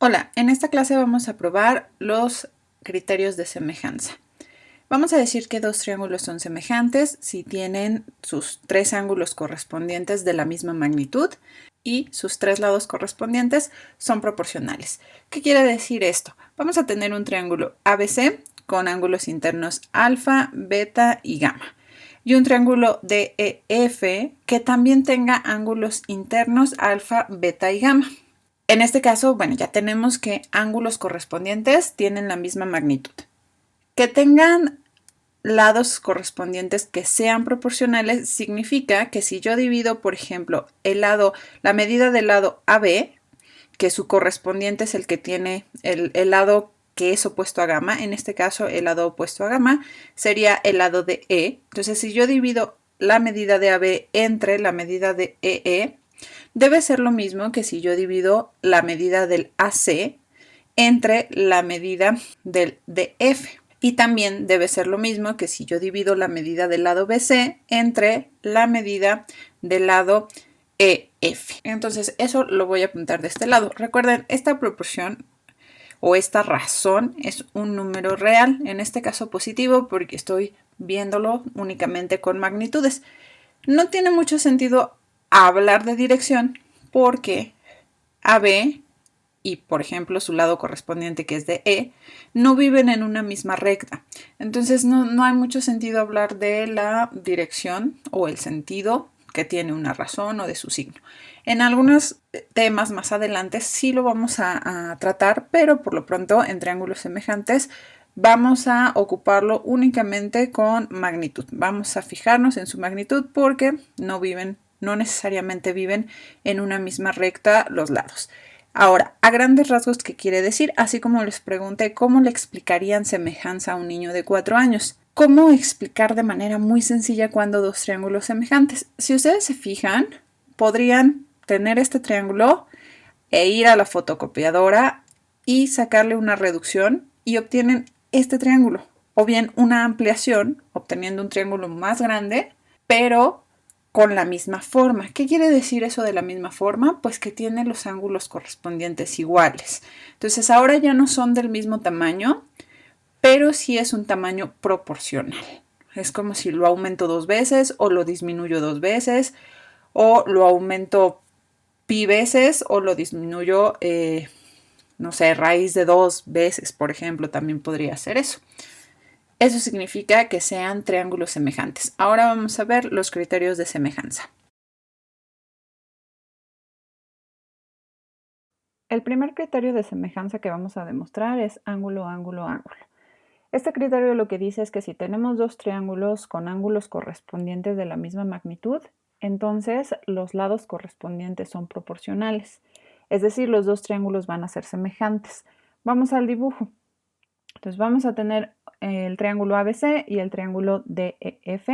Hola, en esta clase vamos a probar los criterios de semejanza. Vamos a decir que dos triángulos son semejantes si tienen sus tres ángulos correspondientes de la misma magnitud y sus tres lados correspondientes son proporcionales. ¿Qué quiere decir esto? Vamos a tener un triángulo ABC con ángulos internos alfa, beta y gamma. Y un triángulo DEF que también tenga ángulos internos alfa, beta y gamma. En este caso, bueno, ya tenemos que ángulos correspondientes tienen la misma magnitud. Que tengan lados correspondientes que sean proporcionales significa que si yo divido, por ejemplo, la medida del lado AB, que su correspondiente es el que tiene el lado que es opuesto a gamma, en este caso el lado opuesto a gamma sería el lado de E. Entonces, si yo divido la medida de AB entre la medida de EE, debe ser lo mismo que si yo divido la medida del AC entre la medida del DF. Y también debe ser lo mismo que si yo divido la medida del lado BC entre la medida del lado EF. Entonces eso lo voy a apuntar de este lado. Recuerden, esta proporción o esta razón es un número real, en este caso positivo porque estoy viéndolo únicamente con magnitudes. No tiene mucho sentido hablar de dirección porque AB y, por ejemplo, su lado correspondiente que es de E, no viven en una misma recta. Entonces no hay mucho sentido hablar de la dirección o el sentido que tiene una razón o de su signo. En algunos temas más adelante sí lo vamos a tratar, pero por lo pronto en triángulos semejantes vamos a ocuparlo únicamente con magnitud. Vamos a fijarnos en su magnitud porque no necesariamente viven en una misma recta los lados. Ahora, a grandes rasgos, ¿qué quiere decir? Así como les pregunté cómo le explicarían semejanza a un niño de 4 años. ¿Cómo explicar de manera muy sencilla cuando dos triángulos semejantes? Si ustedes se fijan, podrían tener este triángulo e ir a la fotocopiadora y sacarle una reducción y obtienen este triángulo. O bien una ampliación, obteniendo un triángulo más grande, pero con la misma forma. ¿Qué quiere decir eso de la misma forma? Pues que tiene los ángulos correspondientes iguales. Entonces ahora ya no son del mismo tamaño, pero sí es un tamaño proporcional. Es como si lo aumento 2 veces o lo disminuyo 2 veces o lo aumento pi veces o lo disminuyo, no sé, raíz de 2 veces, por ejemplo, también podría ser eso. Eso significa que sean triángulos semejantes. Ahora vamos a ver los criterios de semejanza. El primer criterio de semejanza que vamos a demostrar es ángulo, ángulo, ángulo. Este criterio lo que dice es que si tenemos dos triángulos con ángulos correspondientes de la misma magnitud, entonces los lados correspondientes son proporcionales. Es decir, los dos triángulos van a ser semejantes. Vamos al dibujo. Entonces vamos a tener el triángulo ABC y el triángulo DEF.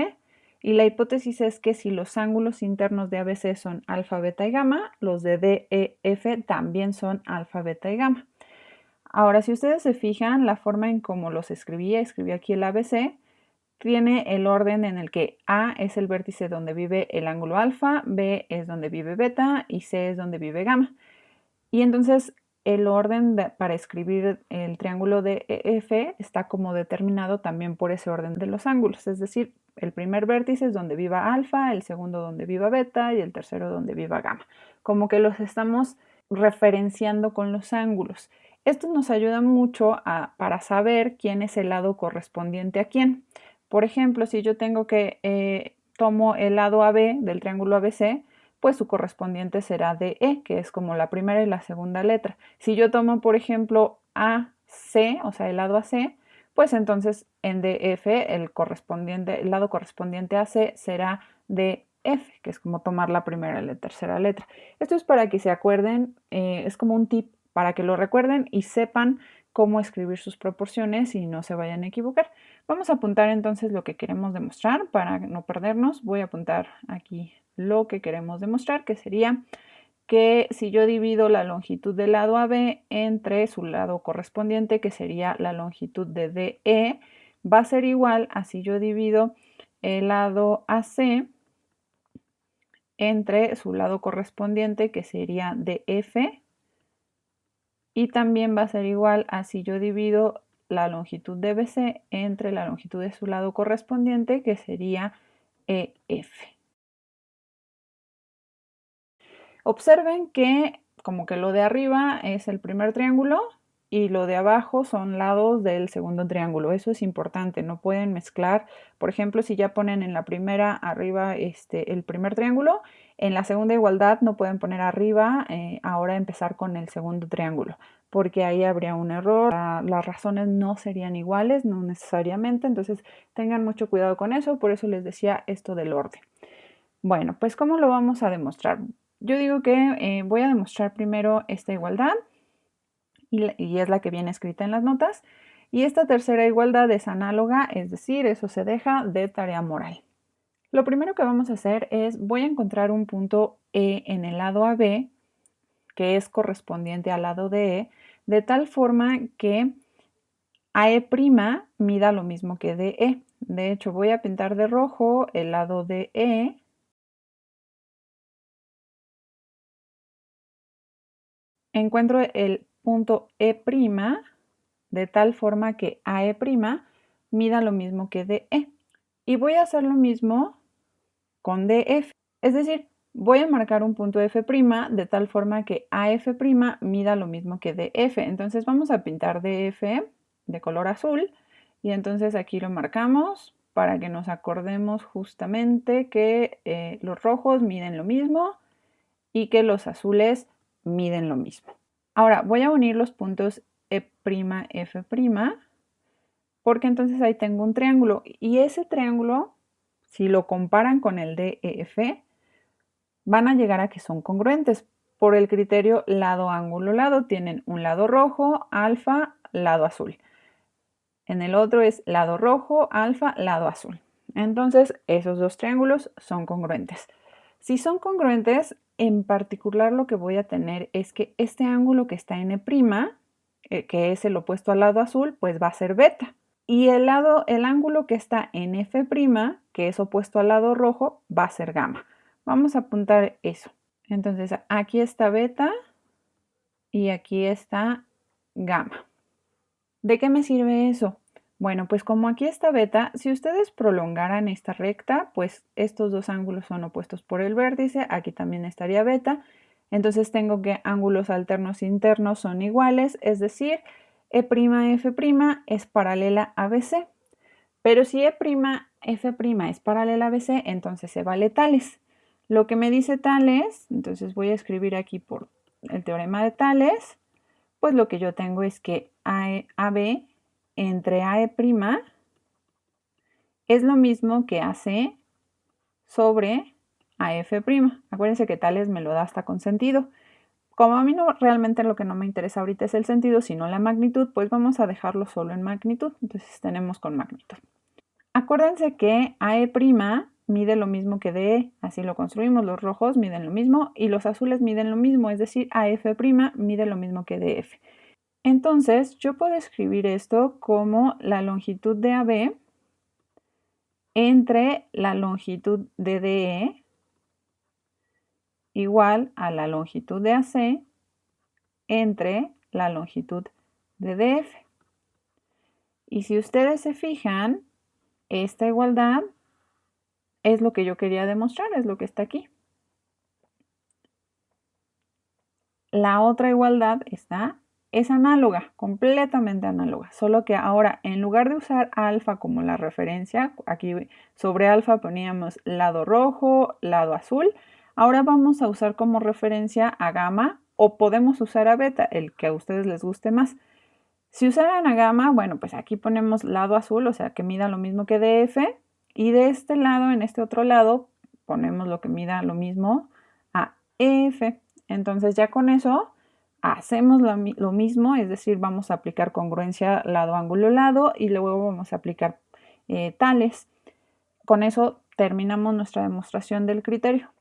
Y la hipótesis es que si los ángulos internos de ABC son alfa, beta y gamma, los de DEF también son alfa, beta y gamma. Ahora, si ustedes se fijan, la forma en cómo los escribí aquí el ABC, tiene el orden en el que A es el vértice donde vive el ángulo alfa, B es donde vive beta y C es donde vive gamma. Y entonces el orden para escribir el triángulo de EF está como determinado también por ese orden de los ángulos, es decir, el primer vértice es donde viva alfa, el segundo donde viva beta y el tercero donde viva gamma. Como que los estamos referenciando con los ángulos. Esto nos ayuda mucho para saber quién es el lado correspondiente a quién. Por ejemplo, si yo tengo que tomo el lado AB del triángulo ABC, pues su correspondiente será DE, que es como la primera y la segunda letra. Si yo tomo, por ejemplo, AC, o sea, el lado AC, pues entonces en DF el lado correspondiente a C será DF, que es como tomar la primera y la tercera letra. Esto es para que se acuerden, es como un tip para que lo recuerden y sepan cómo escribir sus proporciones y no se vayan a equivocar. Vamos a apuntar entonces lo que queremos demostrar para no perdernos. Voy a apuntar aquí lo que queremos demostrar, que sería que si yo divido la longitud del lado AB entre su lado correspondiente, que sería la longitud de DE, va a ser igual a si yo divido el lado AC entre su lado correspondiente, que sería DF, Y también va a ser igual a si yo divido la longitud de BC entre la longitud de su lado correspondiente, que sería EF. Observen que como que lo de arriba es el primer triángulo y lo de abajo son lados del segundo triángulo. Eso es importante, no pueden mezclar. Por ejemplo, si ya ponen en la primera arriba el primer triángulo, en la segunda igualdad no pueden poner arriba, ahora empezar con el segundo triángulo, porque ahí habría un error. Las razones no serían iguales, no necesariamente, entonces tengan mucho cuidado con eso. Por eso les decía esto del orden. Bueno, pues ¿cómo lo vamos a demostrar? Yo digo que voy a demostrar primero esta igualdad y es la que viene escrita en las notas. Y esta tercera igualdad es análoga, es decir, eso se deja de tarea moral. Lo primero que vamos a hacer es, voy a encontrar un punto E en el lado AB, que es correspondiente al lado de E, de tal forma que AE' mida lo mismo que DE. De hecho, voy a pintar de rojo el lado de E. Encuentro el punto E' de tal forma que AE' mida lo mismo que DE. Y voy a hacer lo mismo con DF. Es decir, voy a marcar un punto F' de tal forma que AF' mida lo mismo que DF. Entonces vamos a pintar DF de color azul y entonces aquí lo marcamos para que nos acordemos justamente que los rojos miden lo mismo y que los azules miden lo mismo. Ahora voy a unir los puntos E', F', porque entonces ahí tengo un triángulo y ese triángulo, si lo comparan con el DEF, van a llegar a que son congruentes. Por el criterio lado, ángulo, lado, tienen un lado rojo, alfa, lado azul. En el otro es lado rojo, alfa, lado azul. Entonces, esos dos triángulos son congruentes. Si son congruentes, en particular lo que voy a tener es que este ángulo que está en E', que es el opuesto al lado azul, pues va a ser beta. Y el ángulo que está en F', que es opuesto al lado rojo, va a ser gamma. Vamos a apuntar eso. Entonces, aquí está beta y aquí está gamma. ¿De qué me sirve eso? Bueno, pues como aquí está beta, si ustedes prolongaran esta recta, pues estos dos ángulos son opuestos por el vértice, aquí también estaría beta. Entonces tengo que ángulos alternos internos son iguales, es decir, E'F' es paralela a BC. Pero si E'F' es paralela a BC, entonces se vale tales. Lo que me dice tales, entonces voy a escribir aquí por el teorema de Tales, pues lo que yo tengo es que AB entre AE' es lo mismo que AC sobre AF'. Acuérdense que Tales me lo da hasta con sentido. Como a mí realmente lo que no me interesa ahorita es el sentido, sino la magnitud, pues vamos a dejarlo solo en magnitud. Entonces tenemos con magnitud. Acuérdense que AE' mide lo mismo que DE, así lo construimos, los rojos miden lo mismo y los azules miden lo mismo, es decir, AF' mide lo mismo que DF. Entonces, yo puedo escribir esto como la longitud de AB entre la longitud de DE igual a la longitud de AC entre la longitud de DF. Y si ustedes se fijan, esta igualdad es lo que yo quería demostrar, es lo que está aquí. La otra igualdad es análoga, completamente análoga, solo que ahora en lugar de usar alfa como la referencia, aquí sobre alfa poníamos lado rojo, lado azul, ahora vamos a usar como referencia a gamma o podemos usar a beta, el que a ustedes les guste más. Si usaran a gamma, bueno, pues aquí ponemos lado azul, o sea que mida lo mismo que DF, y de este lado, en este otro lado, ponemos lo que mida lo mismo a EF. Entonces ya con eso hacemos lo mismo, es decir, vamos a aplicar congruencia lado, ángulo, lado, y luego vamos a aplicar tales. Con eso terminamos nuestra demostración del criterio.